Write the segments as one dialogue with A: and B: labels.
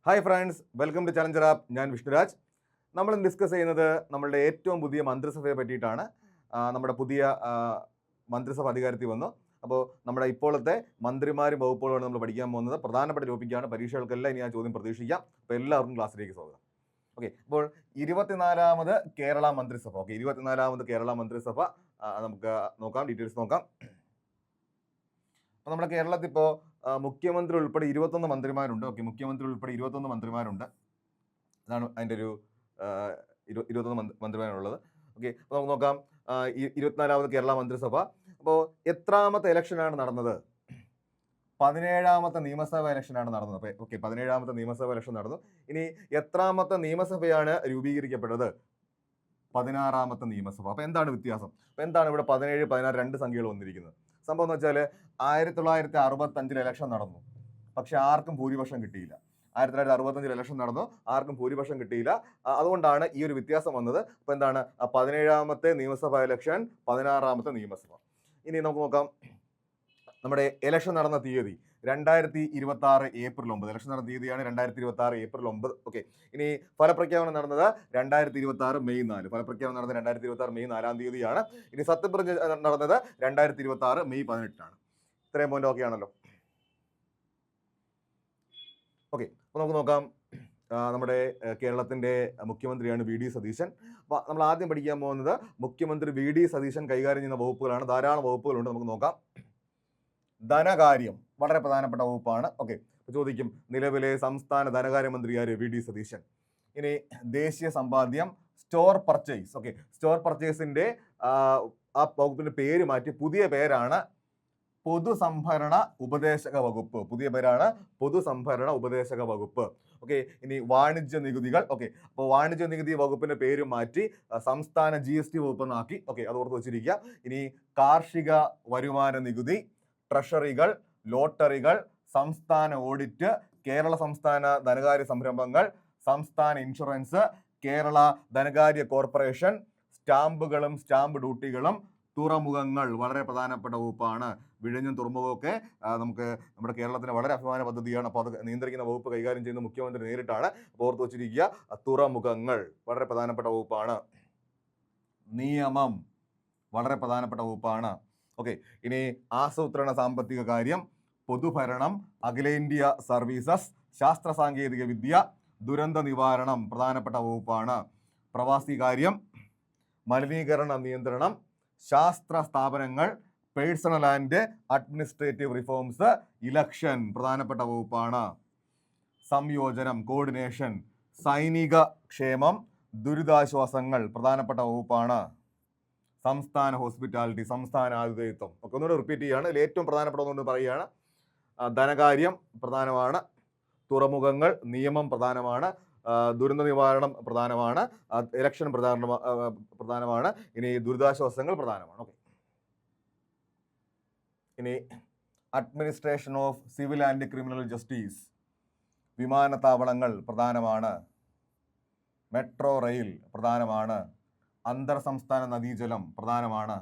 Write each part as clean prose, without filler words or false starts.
A: Hi friends, welcome to Challenger app. ഞാൻ വിഷ്ണുരാജ്. നമ്മൾ discuss ചെയ്യുന്നത് നമ്മളുടെ ഏറ്റവും പുതിയ മന്ത്രിസഭയെ പറ്റിയിട്ടാണ്. നമ്മുടെ പുതിയ മന്ത്രിസഭ അധികാരത്തിൽ വന്നു. അപ്പോൾ നമ്മുടെ ഇപ്പോഴത്തെ മന്ത്രിമാരും വകുപ്പുകളുമാണ് നമ്മൾ പഠിക്കാൻ പോകുന്നത്. പ്രധാനപ്പെട്ട ടോപ്പിക്കാണ്. പരീക്ഷകൾക്കെല്ലാം ഇനി ആ ചോദ്യം പ്രതീക്ഷിക്കാം. അപ്പോൾ എല്ലാവർക്കും ക്ലാസ്സിലേക്ക് സ്വാഗതം. ഓക്കെ, അപ്പോൾ 24ാമത് കേരള മന്ത്രിസഭ. ഓക്കെ, 24ാമത് കേരള മന്ത്രിസഭ നമുക്ക് നോക്കാം, ഡീറ്റെയിൽസ് നോക്കാം. അപ്പോൾ നമ്മുടെ കേരളത്തിൽ ഇപ്പോൾ മുഖ്യമന്ത്രി ഉൾപ്പെടെ 21 മന്ത്രിമാരുണ്ട്. ഓക്കെ, മുഖ്യമന്ത്രി ഉൾപ്പെടെ 21 മന്ത്രിമാരുണ്ട്. അതാണ് അതിൻ്റെ ഒരു 21 മന്ത്രിമാരുള്ളത്. ഓക്കെ, അപ്പോൾ നമുക്ക് നോക്കാം 24ാമത് കേരള മന്ത്രിസഭ. അപ്പോൾ എത്രാമത്തെ ഇലക്ഷനാണ് നടന്നത്? 17ാമത്തെ നിയമസഭ ഇലക്ഷനാണ് നടന്നത്. അപ്പോൾ ഓക്കെ, 17ാമത്തെ നിയമസഭ ഇലക്ഷൻ നടന്നു. ഇനി എത്രാമത്തെ നിയമസഭയാണ് രൂപീകരിക്കപ്പെട്ടത്? 16ാമത്തെ നിയമസഭ. അപ്പോൾ എന്താണ് വ്യത്യാസം? അപ്പോൾ എന്താണ് ഇവിടെ 17, 16 രണ്ട് സംഖ്യകൾ വന്നിരിക്കുന്നത്? സംഭവം എന്ന് വെച്ചാൽ 1965 ഇലക്ഷൻ നടന്നു, പക്ഷെ ആർക്കും ഭൂരിപക്ഷം കിട്ടിയില്ല. 1965 ഇലക്ഷൻ നടന്നു, ആർക്കും ഭൂരിപക്ഷം കിട്ടിയില്ല. അതുകൊണ്ടാണ് ഈ ഒരു വ്യത്യാസം വന്നത്. അപ്പോൾ എന്താണ് 17ാമത്തെ നിയമസഭാ ഇലക്ഷൻ, 16ാമത്തെ നിയമസഭ. ഇനി നമുക്ക് നോക്കാം നമ്മുടെ ഇലക്ഷൻ നടന്ന തീയതി 2026 ഏപ്രിൽ 9. ഇലക്ഷൻ നടന്ന തീയതിയാണ് 2026 ഏപ്രിൽ 9. ഓക്കെ, ഇനി ഫലപ്രഖ്യാപനം നടന്നത് 2026 മെയ് 4. ഫലപ്രഖ്യാപനം നടന്നത് 2026 മെയ് 4 തീയതിയാണ്. ഇനി സത്യപ്രതിജ്ഞ നടന്നത് 2026 മെയ് 18. ഇത്രയും പോയിന്റ് ഓക്കെ ആണല്ലോ. ഓക്കെ, അപ്പോൾ നമുക്ക് നോക്കാം. നമ്മുടെ കേരളത്തിന്റെ മുഖ്യമന്ത്രിയാണ് വി ഡി സതീശൻ. അപ്പോൾ നമ്മൾ ആദ്യം പഠിക്കാൻ പോകുന്നത് മുഖ്യമന്ത്രി വി ഡി സതീശൻ കൈകാര്യം ചെയ്യുന്ന വകുപ്പുകളാണ്. ധാരാളം വകുപ്പുകളുണ്ട്, നമുക്ക് നോക്കാം. ധനകാര്യം വളരെ പ്രധാനപ്പെട്ട വകുപ്പാണ്. ഓക്കെ, ചോദിക്കും നിലവിലെ സംസ്ഥാന ധനകാര്യമന്ത്രിയാര്? V D Satheesan. ഇനി ദേശീയ സമ്പാദ്യം, സ്റ്റോർ പർച്ചേസ്. ഓക്കെ, സ്റ്റോർ പർച്ചേസിന്റെ ആ വകുപ്പിന്റെ പേര് മാറ്റി പുതിയ പേരാണ് പൊതുസംഭരണ ഉപദേശക വകുപ്പ്. പുതിയ പേരാണ് പൊതുസംഭരണ ഉപദേശക വകുപ്പ്. ഓക്കെ, ഇനി വാണിജ്യ നികുതികൾ. ഓക്കെ, അപ്പോൾ വാണിജ്യ നികുതി വകുപ്പിന്റെ പേര് മാറ്റി സംസ്ഥാന GST വകുപ്പ് എന്നാക്കി. ഓക്കെ, അത് ഓർത്ത് വെച്ചിരിക്കുക. ഇനി കാർഷിക വരുമാന നികുതി, ട്രഷറികൾ, ലോട്ടറികൾ, സംസ്ഥാന ഓഡിറ്റ്, കേരള സംസ്ഥാന ധനകാര്യ സംരംഭങ്ങൾ, സംസ്ഥാന ഇൻഷുറൻസ്, കേരള ധനകാര്യ കോർപ്പറേഷൻ, സ്റ്റാമ്പുകളും സ്റ്റാമ്പ് ഡ്യൂട്ടികളും, തുറമുഖങ്ങൾ വളരെ പ്രധാനപ്പെട്ട വകുപ്പാണ്. വിഴിഞ്ഞം തുറമുഖമൊക്കെ നമുക്ക് നമ്മുടെ കേരളത്തിന് വളരെ അഭിമാന പദ്ധതിയാണ്. അപ്പോൾ അത് നിയന്ത്രിക്കുന്ന വകുപ്പ് കൈകാര്യം ചെയ്യുന്ന മുഖ്യമന്ത്രി നേരിട്ടാണ്. ഓർത്ത് വെച്ചിരിക്കുക, തുറമുഖങ്ങൾ വളരെ പ്രധാനപ്പെട്ട വകുപ്പാണ്. നിയമം വളരെ പ്രധാനപ്പെട്ട വകുപ്പാണ്. ഓക്കെ, ഇനി ആസൂത്രണ സാമ്പത്തിക കാര്യം, പൊതുഭരണം, അഖിലേന്ത്യാ സർവീസസ്, ശാസ്ത്ര സാങ്കേതിക വിദ്യ, ദുരന്ത നിവാരണം പ്രധാനപ്പെട്ട വകുപ്പാണ്. പ്രവാസി കാര്യം, മലിനീകരണ നിയന്ത്രണം, ശാസ്ത്ര സ്ഥാപനങ്ങൾ, personal and administrative reforms, election പ്രധാനപ്പെട്ട വകുപ്പാണ്. സംയോജനം, കോർഡിനേഷൻ, സൈനിക ക്ഷേമം, ദുരിതാശ്വാസങ്ങൾ പ്രധാനപ്പെട്ട വകുപ്പാണ്. സംസ്ഥാന ഹോസ്പിറ്റാലിറ്റി, സംസ്ഥാന ആതിഥേയത്വം. ഒക്കെ ഒന്നുകൂടെ റിപ്പീറ്റ് ചെയ്യുകയാണ്. ഇതിൽ ഏറ്റവും പ്രധാനപ്പെട്ട ഒന്നുകൊണ്ട് പറയുകയാണ്. ധനകാര്യം പ്രധാനമാണ്, തുറമുഖങ്ങൾ, നിയമം പ്രധാനമാണ്, ദുരന്ത നിവാരണം പ്രധാനമാണ്, ഇലക്ഷൻ പ്രധാനമാണ്, ഇനി ദുരിതാശ്വാസങ്ങൾ പ്രധാനമാണ്. ഓക്കെ, ഇനി administration of civil and criminal justice, വിമാനത്താവളങ്ങൾ പ്രധാനമാണ്, മെട്രോ റെയിൽ പ്രധാനമാണ്, അന്തർ സംസ്ഥാന നദീജലം പ്രധാനമാണ്,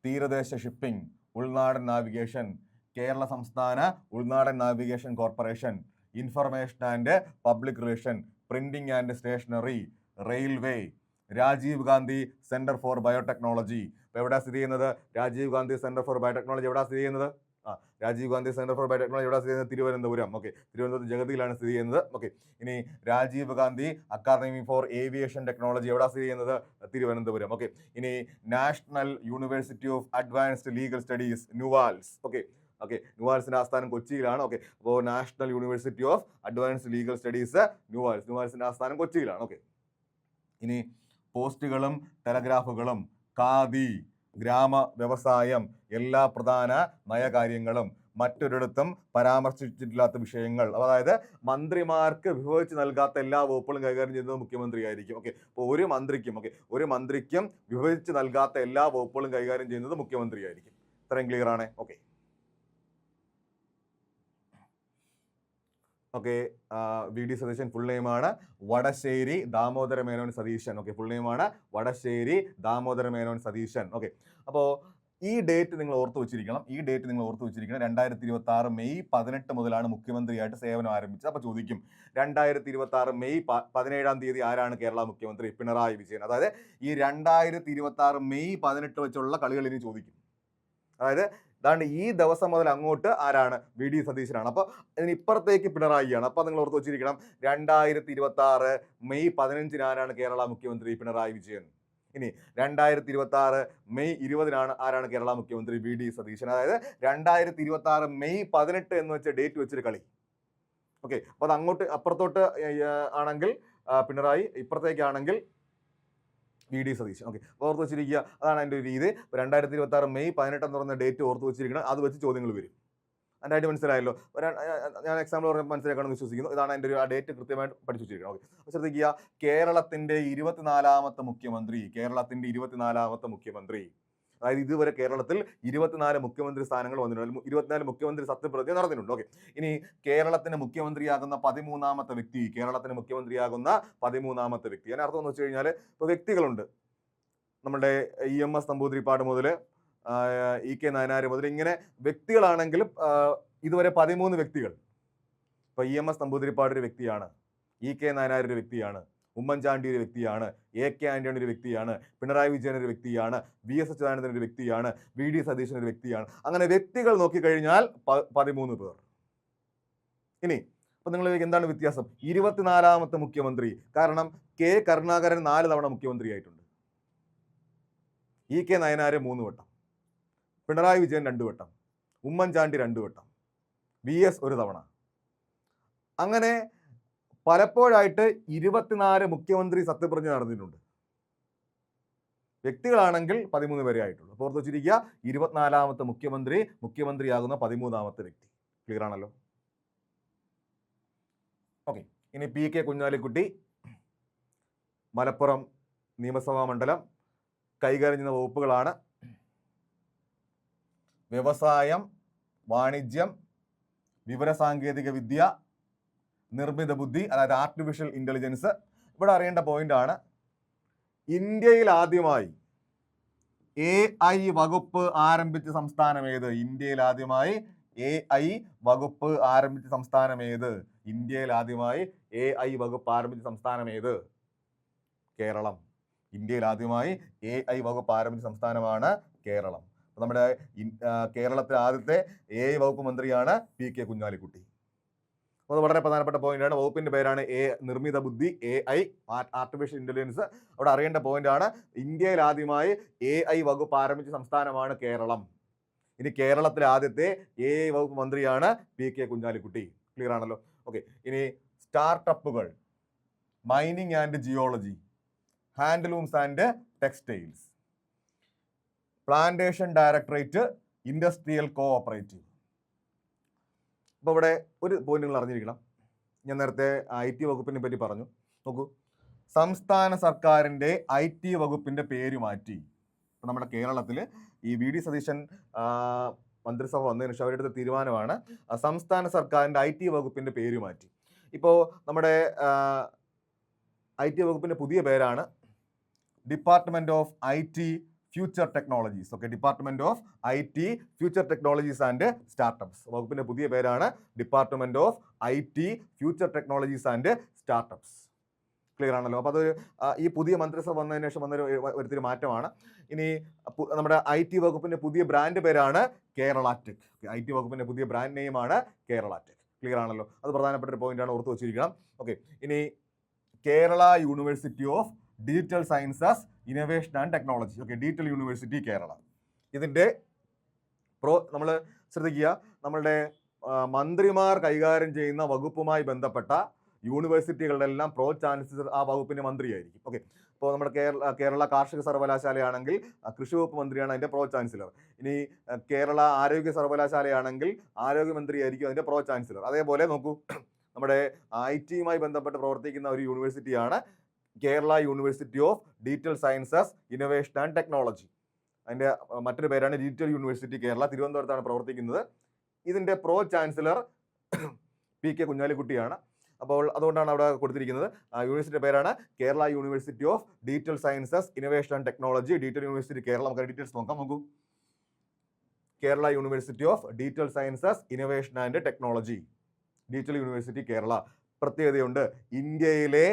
A: തീരദേശ ഷിപ്പിംഗ്, ഉൾനാടൻ നാവിഗേഷൻ, കേരള സംസ്ഥാന ഉൾനാടൻ navigation corporation, information and public relation, printing and stationery, railway, Rajiv Gandhi centre for biotechnology. ഇപ്പോൾ എവിടെ സ്ഥിതി ചെയ്യുന്നത്? Rajiv Gandhi centre for biotechnology എവിടെ സ്ഥിതി ചെയ്യുന്നത്? Rajiv Gandhi centre for biotechnology എവിടെ സ്ഥിതി ചെയ്യുന്നത്? തിരുവനന്തപുരം. ഓക്കെ, തിരുവനന്തപുരം ജഗതിയിലാണ് സ്ഥിതി ചെയ്യുന്നത്. ഓക്കെ, ഇനി Rajiv Gandhi academy for aviation technology എവിടെ സ്ഥിതി ചെയ്യുന്നത്? തിരുവനന്തപുരം. ഓക്കെ, ഇനി national university of advanced legal studies, NUALS. Okay, നുവാൽസിന്റെ ആസ്ഥാനം കൊച്ചിയിലാണ്. ഓക്കെ, അപ്പോൾ national university of advanced legal studies നുവാൽസിന്റെ ആസ്ഥാനം കൊച്ചിയിലാണ്. ഓക്കെ, ഇനി പോസ്റ്റുകളും ടെലഗ്രാഫുകളും, ഖാദി, ഗ്രാമ വ്യവസായം, എല്ലാ പ്രധാന നയകാര്യങ്ങളും, മറ്റൊരിടത്തും പരാമർശിച്ചിട്ടില്ലാത്ത വിഷയങ്ങൾ. അതായത് മന്ത്രിമാർക്ക് വിഭജിച്ച് നൽകാത്ത എല്ലാ വകുപ്പുകളും കൈകാര്യം ചെയ്യുന്നത് മുഖ്യമന്ത്രിയായിരിക്കും. ഓക്കെ, അപ്പോൾ ഒരു മന്ത്രിക്കും വിഭജിച്ച് നൽകാത്ത എല്ലാ വകുപ്പുകളും കൈകാര്യം ചെയ്യുന്നത് മുഖ്യമന്ത്രിയായിരിക്കും. ഇത്രയും ക്ലിയർ ആണ്. Okay, okay, V D Satheesan full നെയിമാണ് വടശ്ശേരി ദാമോദര മേനോൻ സതീശൻ. ഓക്കെ, ഫുൾ നെയിമാണ് വടശ്ശേരി ദാമോദര മേനോൻ സതീശൻ. ഓക്കെ, അപ്പോൾ ഈ ഡേറ്റ് നിങ്ങൾ ഓർത്ത് വെച്ചിരിക്കണം. 2026 മെയ് 18 മുതലാണ് മുഖ്യമന്ത്രിയായിട്ട് സേവനം ആരംഭിച്ചത്. അപ്പോൾ ചോദിക്കും 2026 മെയ് 17 ആരാണ് കേരള മുഖ്യമന്ത്രി? പിണറായി വിജയൻ. അതായത് ഈ 2026 മെയ് 18 വെച്ചുള്ള കളികൾ ഇനി ചോദിക്കും. അതായത് അതാണ്ട് ഈ ദിവസം മുതൽ അങ്ങോട്ട് ആരാണ്? VD സതീശനാണ്. അപ്പോൾ ഇതിന് ഇപ്പുറത്തേക്ക് പിണറായിയാണ്. അപ്പോൾ നിങ്ങൾ ഓർത്ത് വെച്ചിരിക്കണം 2026 മെയ് 15 ആരാണ് കേരള മുഖ്യമന്ത്രി? പിണറായി വിജയൻ. ഇനി 2026 മെയ് 20 ആരാണ് കേരള മുഖ്യമന്ത്രി? VD സതീശൻ. അതായത് 2026 മെയ് 18 എന്ന് വെച്ച ഡേറ്റ് വെച്ചൊരു കളി. ഓക്കെ, അപ്പോൾ അത് അങ്ങോട്ട് അപ്പുറത്തോട്ട് ആണെങ്കിൽ പിണറായി, ഇപ്പുറത്തേക്കാണെങ്കിൽ VD സതീശൻ. ഓക്കെ, അപ്പോൾ ഓർത്ത് വെച്ചിരിക്കുക. അതാണ് അതിൻ്റെ ഒരു രീതി. 2026 മെയ് 18 എന്ന് പറയുന്ന ഡേറ്റ് ഓർത്ത് വെച്ചിരിക്കണം. അത് വെച്ച് ചോദ്യങ്ങൾ വരും. അതിനായിട്ട് മനസ്സിലായല്ലോ. ഞാൻ എക്സാമ്പിൾ പറഞ്ഞപ്പോൾ മനസ്സിലാക്കണമെന്ന് വിശ്വസിക്കുന്നു. ഇതാണ് എൻ്റെ ഒരു ആ ഡേറ്റ് കൃത്യമായിട്ട് പഠിച്ചു വെച്ചിരിക്കണം. ഓക്കെ, അപ്പോൾ ശ്രദ്ധിക്കുക. കേരളത്തിൻ്റെ 24ാമത്തെ മുഖ്യമന്ത്രി. അതായത് ഇതുവരെ കേരളത്തിൽ 24 മുഖ്യമന്ത്രി സ്ഥാനങ്ങൾ വന്നിട്ടുണ്ട്. 24 മുഖ്യമന്ത്രി സത്യപ്രതിജ്ഞ നടന്നിട്ടുണ്ട്. ഓക്കെ, ഇനി കേരളത്തിന് മുഖ്യമന്ത്രിയാകുന്ന 13ാമത്തെ വ്യക്തി. അതിന് അർത്ഥം എന്ന് വെച്ച് കഴിഞ്ഞാൽ ഇപ്പോൾ വ്യക്തികളുണ്ട്. നമ്മുടെ EMS നമ്പൂതിരിപ്പാട് മുതൽ EK നായനാർ മുതൽ ഇങ്ങനെ വ്യക്തികളാണെങ്കിലും ഇതുവരെ 13 വ്യക്തികൾ. ഇപ്പോൾ EMS നമ്പൂതിരിപ്പാട് ഒരു വ്യക്തിയാണ്, EK നായനാർ ഒരു വ്യക്തിയാണ്, ഉമ്മൻചാണ്ടി ഒരു വ്യക്തിയാണ്, AK ആന്റണി ഒരു വ്യക്തിയാണ്, പിണറായി വിജയൻ ഒരു വ്യക്തിയാണ്, VS അച്യുതാനന്ദൻ ഒരു വ്യക്തിയാണ്, VD സതീശൻ ഒരു വ്യക്തിയാണ്. അങ്ങനെ വ്യക്തികൾ നോക്കിക്കഴിഞ്ഞാൽ 13 പേർ. ഇനി അപ്പോൾ നിങ്ങൾ എന്താണ് വ്യത്യാസം? 24ാമത്തെ മുഖ്യമന്ത്രി. കാരണം K കരുണാകരൻ 4 തവണ മുഖ്യമന്ത്രിയായിട്ടുണ്ട്, EK നായനാർ 3 വട്ടം, പിണറായി വിജയൻ 2 വട്ടം, ഉമ്മൻചാണ്ടി 2 വട്ടം, VS 1 തവണ. അങ്ങനെ പലപ്പോഴായിട്ട് 24 മുഖ്യമന്ത്രി സത്യപ്രതിജ്ഞ നടന്നിട്ടുണ്ട്. വ്യക്തികളാണെങ്കിൽ 13 പേരെ ആയിട്ടുള്ളൂ. അപ്പോൾ ഓർത്ത് വെച്ചിരിക്കുക, 24ാമത്തെ മുഖ്യമന്ത്രിയാകുന്ന 13ാമത്തെ വ്യക്തി. ക്ലിയർ ആണല്ലോ? ഓക്കെ, ഇനി PK കുഞ്ഞാലിക്കുട്ടി മലപ്പുറം നിയമസഭാ മണ്ഡലം കൈകാര്യം ചെയ്യുന്ന വകുപ്പുകളാണ് വ്യവസായം, വാണിജ്യം, വിവരസാങ്കേതിക വിദ്യ, നിർമ്മിത ബുദ്ധി, അതായത് ആർട്ടിഫിഷ്യൽ ഇൻ്റലിജൻസ്. ഇവിടെ അറിയേണ്ട പോയിന്റാണ്, ഇന്ത്യയിൽ ആദ്യമായി AI വകുപ്പ് ആരംഭിച്ച സംസ്ഥാനം ഏത്? കേരളം. ഇന്ത്യയിൽ ആദ്യമായി AI വകുപ്പ് ആരംഭിച്ച സംസ്ഥാനമാണ് കേരളം. നമ്മുടെ കേരളത്തിലെ ആദ്യത്തെ AI വകുപ്പ് മന്ത്രിയാണ് PK കുഞ്ഞാലിക്കുട്ടി. അത് വളരെ പ്രധാനപ്പെട്ട പോയിന്റാണ്. വകുപ്പിന്റെ പേരാണ് നിർമ്മിത ബുദ്ധി, AI ആർട്ടിഫിഷ്യൽ ഇന്റലിജൻസ്. അവിടെ അറിയേണ്ട പോയിന്റാണ്, ഇന്ത്യയിൽ ആദ്യമായി AI വകുപ്പ് ആരംഭിച്ച സംസ്ഥാനമാണ് കേരളം. ഇനി കേരളത്തിലെ ആദ്യത്തെ AI വകുപ്പ് മന്ത്രിയാണ് PK കുഞ്ഞാലിക്കുട്ടി. ക്ലിയർ ആണല്ലോ? ഓക്കെ, ഇനി സ്റ്റാർട്ടപ്പുകൾ, mining and geology, handlooms and textiles, plantation directorate, industrial cooperative. അപ്പോൾ ഇവിടെ ഒരു പോയിന്റ് നിങ്ങൾ അറിഞ്ഞിരിക്കണം. ഞാൻ നേരത്തെ IT വകുപ്പിനെ പറ്റി പറഞ്ഞു. നോക്കൂ, സംസ്ഥാന സർക്കാരിൻ്റെ IT വകുപ്പിൻ്റെ പേര് മാറ്റി. ഇപ്പം നമ്മുടെ കേരളത്തിൽ ഈ VD സതീശൻ മന്ത്രിസഭ വന്നതിന് ശേഷം അവരെടുത്ത തീരുമാനമാണ് സംസ്ഥാന സർക്കാരിൻ്റെ IT വകുപ്പിൻ്റെ പേര് മാറ്റി. ഇപ്പോൾ നമ്മുടെ IT വകുപ്പിൻ്റെ പുതിയ പേരാണ് department of IT future technologies. Okay, department of IT future technologies and startups. വകുപ്പിന്റെ പുതിയ പേരാണ് department of IT future technologies and startups. Clear ആണല്ലോ? അപ്പോൾ അതൊരു ഈ പുതിയ മന്ത്രിസഭ വന്നതിന് ശേഷം വരുത്തിയൊരു മാറ്റമാണ്. ഇനി നമ്മുടെ IT വകുപ്പിന്റെ പുതിയ ബ്രാൻഡ് പേരാണ് കേരള ടെക്. IT വകുപ്പിന്റെ പുതിയ ബ്രാൻഡ് നെയിമാണ് കേരള ടെക്. ക്ലിയർ ആണല്ലോ? അത് പ്രധാനപ്പെട്ട ഒരു പോയിന്റാണ്, ഓർത്ത് വെച്ചിരിക്കണം. ഓക്കെ, ഇനി Kerala university of digital sciences, innovation and technology. Okay, digital university Kerala. ഇതിൻ്റെ നമ്മൾ ശ്രദ്ധിക്കുക, നമ്മളുടെ മന്ത്രിമാർ കൈകാര്യം ചെയ്യുന്ന വകുപ്പുമായി ബന്ധപ്പെട്ട യൂണിവേഴ്സിറ്റികളുടെ എല്ലാം പ്രോ ചാൻസലർ ആ വകുപ്പിൻ്റെ മന്ത്രിയായിരിക്കും. ഓക്കെ, ഇപ്പോൾ നമ്മുടെ കേരള കാർഷിക സർവകലാശാലയാണെങ്കിൽ കൃഷി വകുപ്പ് മന്ത്രിയാണ് അതിൻ്റെ പ്രോ ചാൻസലർ. ഇനി കേരള ആരോഗ്യ സർവകലാശാലയാണെങ്കിൽ ആരോഗ്യമന്ത്രിയായിരിക്കും അതിൻ്റെ പ്രോ ചാൻസലർ. അതേപോലെ നോക്കൂ, നമ്മുടെ IT-യുമായി ബന്ധപ്പെട്ട് പ്രവർത്തിക്കുന്ന ഒരു യൂണിവേഴ്സിറ്റിയാണ് Kerala university of digital sciences, innovation and technology. അതിൻ്റെ മറ്റൊരു പേരാണ് ഡിജിറ്റൽ യൂണിവേഴ്സിറ്റി കേരള. തിരുവനന്തപുരത്താണ് പ്രവർത്തിക്കുന്നത്. ഇതിൻ്റെ പ്രോ ചാൻസലർ PK കുഞ്ഞാലിക്കുട്ടിയാണ്. അപ്പോൾ അതുകൊണ്ടാണ് അവിടെ കൊടുത്തിരിക്കുന്നത്. യൂണിവേഴ്സിറ്റിയുടെ പേരാണ് Kerala university of digital sciences, innovation and technology, digital university Kerala. നമുക്ക് ഡീറ്റെയിൽസ് നോക്കാം. നോക്കൂ, Kerala university of digital sciences innovation and technology. Digital university Kerala. പ്രത്യേകതയുണ്ട്, ഇന്ത്യയിലെ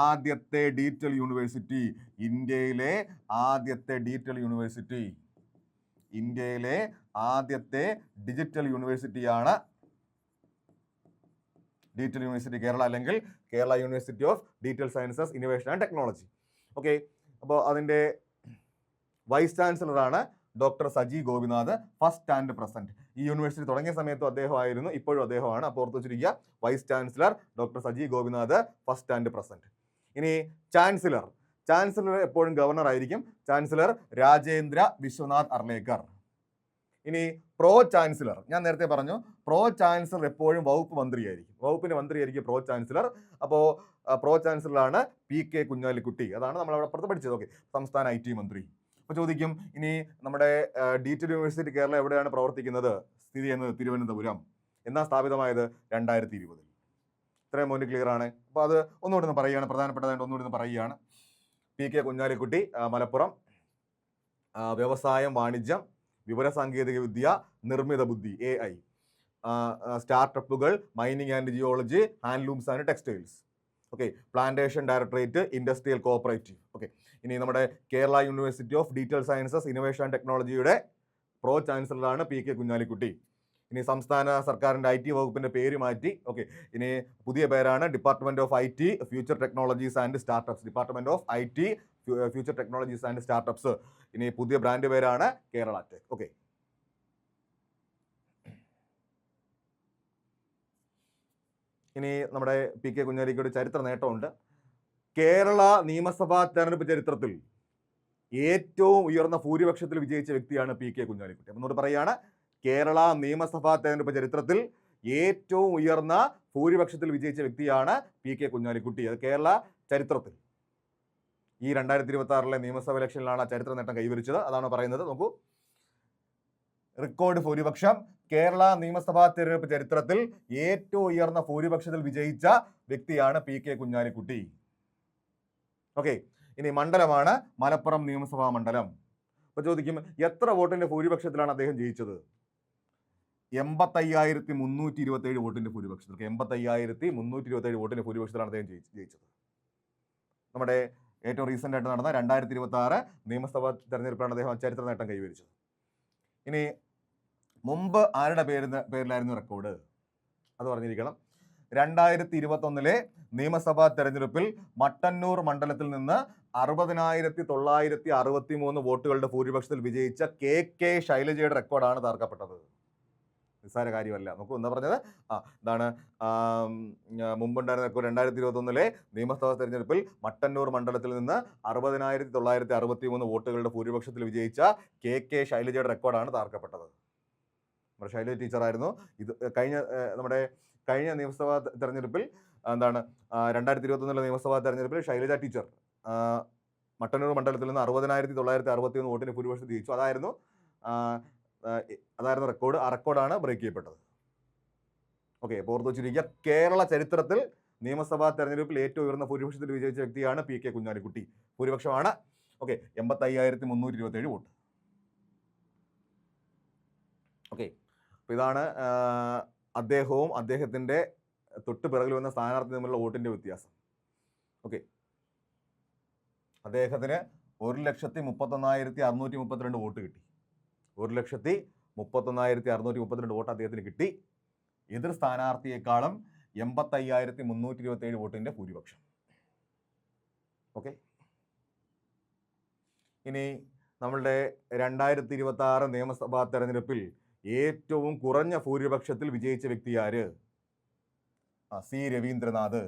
A: ആദ്യത്തെ ഡിജിറ്റൽ യൂണിവേഴ്സിറ്റി. ഇന്ത്യയിലെ ആദ്യത്തെ ഡിജിറ്റൽ യൂണിവേഴ്സിറ്റി. ഇന്ത്യയിലെ ആദ്യത്തെ ഡിജിറ്റൽ യൂണിവേഴ്സിറ്റിയാണ് ഡിജിറ്റൽ യൂണിവേഴ്സിറ്റി കേരള, അല്ലെങ്കിൽ Kerala university of digital sciences innovation and technology. Okay, അപ്പോൾ അതിൻ്റെ വൈസ് ചാൻസലറാണ് doctor Saji Gopinath, first and present. ഈ യൂണിവേഴ്സിറ്റി തുടങ്ങിയ സമയത്തും അദ്ദേഹമായിരുന്നു, ഇപ്പോഴും അദ്ദേഹമാണ്. അപ്പോൾ ഓർത്ത് വെച്ചിരിക്കുക, vice chancellor doctor Saji Gopinath, first and present. ഇനി ചാൻസലർ. ചാൻസലർ എപ്പോഴും ഗവർണർ ആയിരിക്കും. ചാൻസലർ രാജേന്ദ്ര വിശ്വനാഥ് അർലേക്കർ. ഇനി പ്രോ ചാൻസലർ, ഞാൻ നേരത്തെ പറഞ്ഞു, പ്രോ ചാൻസലർ എപ്പോഴും വകുപ്പ് മന്ത്രിയായിരിക്കും. വകുപ്പിന്റെ മന്ത്രിയായിരിക്കും പ്രോ ചാൻസലർ. അപ്പോൾ പ്രോ ചാൻസലറാണ് PK കുഞ്ഞാലിക്കുട്ടി. അതാണ് നമ്മൾ അവിടെ അപ്പുറത്ത് പഠിച്ചത്. ഓക്കെ, സംസ്ഥാന IT മന്ത്രി. അപ്പോൾ ചോദിക്കും, ഇനി നമ്മുടെ ഡിജിറ്റൽ യൂണിവേഴ്സിറ്റി കേരള എവിടെയാണ് പ്രവർത്തിക്കുന്നത്? സ്ഥിതി ചെയ്യുന്നത് തിരുവനന്തപുരം. എന്നാ സ്ഥാപിതമായത്? 2020. ഇത്രയും പോയിന്റ് ക്ലിയർ ആണ്. അപ്പോൾ അത് ഒന്നുകൂടി ഒന്ന് പറയുകയാണ്, പ്രധാനപ്പെട്ടതായിട്ട് ഒന്നുകൂടി ഒന്ന് പറയുകയാണ്. PK കുഞ്ഞാലിക്കുട്ടി, മലപ്പുറം. വ്യവസായം, വാണിജ്യം, വിവരസാങ്കേതിക വിദ്യ, നിർമ്മിത ബുദ്ധി AI, സ്റ്റാർട്ടപ്പുകൾ, mining and geology, handlooms and textiles. Okay, plantation directorate, industrial cooperative. Okay, ഇനി നമ്മുടെ Kerala university of digital sciences innovation and ടെക്നോളജിയുടെ പ്രോ ചാൻസലറാണ് PK കുഞ്ഞാലിക്കുട്ടി. ഇനി സംസ്ഥാന സർക്കാരിൻ്റെ IT വകുപ്പിന്റെ പേര് മാറ്റി. ഓക്കെ, ഇനി പുതിയ പേരാണ് department of IT future technologies and startups. Department of IT future technologies and startups. ഇനി പുതിയ ബ്രാൻഡ് പേരാണ് കേരള ടെക്. ഓക്കെ, ഇനി നമ്മുടെ PK കുഞ്ഞാലിക്കുട്ടിയുടെ ചരിത്ര നേട്ടമുണ്ട്. കേരള നിയമസഭാ തെരഞ്ഞെടുപ്പ് ചരിത്രത്തിൽ ഏറ്റവും ഉയർന്ന ഭൂരിപക്ഷത്തിൽ വിജയിച്ച വ്യക്തിയാണ് PK കുഞ്ഞാലിക്കുട്ടി. എന്നോട് പറയുകയാണ്, കേരള നിയമസഭാ തെരഞ്ഞെടുപ്പ് ചരിത്രത്തിൽ ഏറ്റവും ഉയർന്ന ഭൂരിപക്ഷത്തിൽ വിജയിച്ച വ്യക്തിയാണ് PK കുഞ്ഞാലിക്കുട്ടി. അത് കേരള ചരിത്രത്തിൽ. ഈ 2026 നിയമസഭ ഇലക്ഷനിലാണ് ആ ചരിത്ര നേട്ടം കൈവരിച്ചത്. അതാണ് പറയുന്നത്. നോക്കൂ, റെക്കോർഡ് ഭൂരിപക്ഷം. കേരള നിയമസഭാ തെരഞ്ഞെടുപ്പ് ചരിത്രത്തിൽ ഏറ്റവും ഉയർന്ന ഭൂരിപക്ഷത്തിൽ വിജയിച്ച വ്യക്തിയാണ് PK കുഞ്ഞാലിക്കുട്ടി. ഓക്കെ, ഇനി മണ്ഡലമാണ് മലപ്പുറം നിയമസഭാ മണ്ഡലം. അപ്പോൾ ചോദിക്കും, എത്ര വോട്ടിന്റെ ഭൂരിപക്ഷത്തിലാണ് അദ്ദേഹം ജയിച്ചത്? 85,327 വോട്ടിന്റെ ഭൂരിപക്ഷത്തിൽ. 85,327 വോട്ടിന്റെ ഭൂരിപക്ഷത്തിലാണ് അദ്ദേഹം ജയിച്ചത്. നമ്മുടെ ഏറ്റവും റീസെന്റ് ആയിട്ട് നടന്ന 2026 നിയമസഭാ തെരഞ്ഞെടുപ്പിലാണ് അദ്ദേഹം ചരിത്ര നേട്ടം കൈവരിച്ചത്. ഇനി മുമ്പ് ആരുടെ പേരിലായിരുന്നു റെക്കോർഡ്? അത് പറഞ്ഞിരിക്കണം. 2021 നിയമസഭാ തെരഞ്ഞെടുപ്പിൽ മട്ടന്നൂർ മണ്ഡലത്തിൽ നിന്ന് 60,963 വോട്ടുകളുടെ ഭൂരിപക്ഷത്തിൽ വിജയിച്ച KK ശൈലജയുടെ റെക്കോർഡാണ് തകർക്കപ്പെട്ടത്. നിസ്സാര കാര്യമല്ല. നോക്കൂ, എന്താ പറഞ്ഞത്? ഇതാണ് മുമ്പുണ്ടായിരുന്ന റെക്കോർഡ്. 2021 നിയമസഭാ തെരഞ്ഞെടുപ്പിൽ മട്ടന്നൂർ മണ്ഡലത്തിൽ നിന്ന് 60,963 വോട്ടുകളുടെ ഭൂരിപക്ഷത്തിൽ വിജയിച്ച KK ശൈലജയുടെ റെക്കോർഡാണ് തകർക്കപ്പെട്ടത്. നമ്മുടെ ശൈലജ ടീച്ചറായിരുന്നു. ഇത് നമ്മുടെ കഴിഞ്ഞ നിയമസഭാ തെരഞ്ഞെടുപ്പിൽ 2021 നിയമസഭാ തെരഞ്ഞെടുപ്പിൽ ശൈലജ ടീച്ചർ മട്ടന്നൂർ മണ്ഡലത്തിൽ നിന്ന് 60,963 വോട്ടിന് ഭൂരിപക്ഷത്തിൽ ജയിച്ചു. അതായിരുന്നു റെക്കോർഡ്. ആ റെക്കോർഡാണ് ബ്രേക്ക് ചെയ്യപ്പെട്ടത്. ഓക്കെ, അപ്പോൾ ഓർത്ത് വെച്ചിരിക്കുക, കേരള ചരിത്രത്തിൽ നിയമസഭാ തെരഞ്ഞെടുപ്പിൽ ഏറ്റവും ഉയർന്ന ഭൂരിപക്ഷത്തിൽ വിജയിച്ച വ്യക്തിയാണ് PK കുഞ്ഞാലിക്കുട്ടി. ഭൂരിപക്ഷമാണ് 85,327 വോട്ട്. ഓക്കെ, അപ്പോൾ ഇതാണ് അദ്ദേഹവും അദ്ദേഹത്തിൻ്റെ തൊട്ട് പിറകിൽ വന്ന സ്ഥാനാർത്ഥി തമ്മിലുള്ള വോട്ടിൻ്റെ വ്യത്യാസം. ഓക്കെ, അദ്ദേഹത്തിന് 1,31,632 വോട്ട് കിട്ടി. 1,31,632 വോട്ട് അദ്ദേഹത്തിന് കിട്ടി. എതിർ സ്ഥാനാർത്ഥിയെക്കാളും 85,327 വോട്ടിൻ്റെ ഭൂരിപക്ഷം. ഓക്കെ, ഇനി നമ്മളുടെ 2026 നിയമസഭാ തെരഞ്ഞെടുപ്പിൽ ഏറ്റവും കുറഞ്ഞ ഭൂരിപക്ഷത്തിൽ വിജയിച്ച വ്യക്തി ആര്? C രവീന്ദ്രനാഥ്.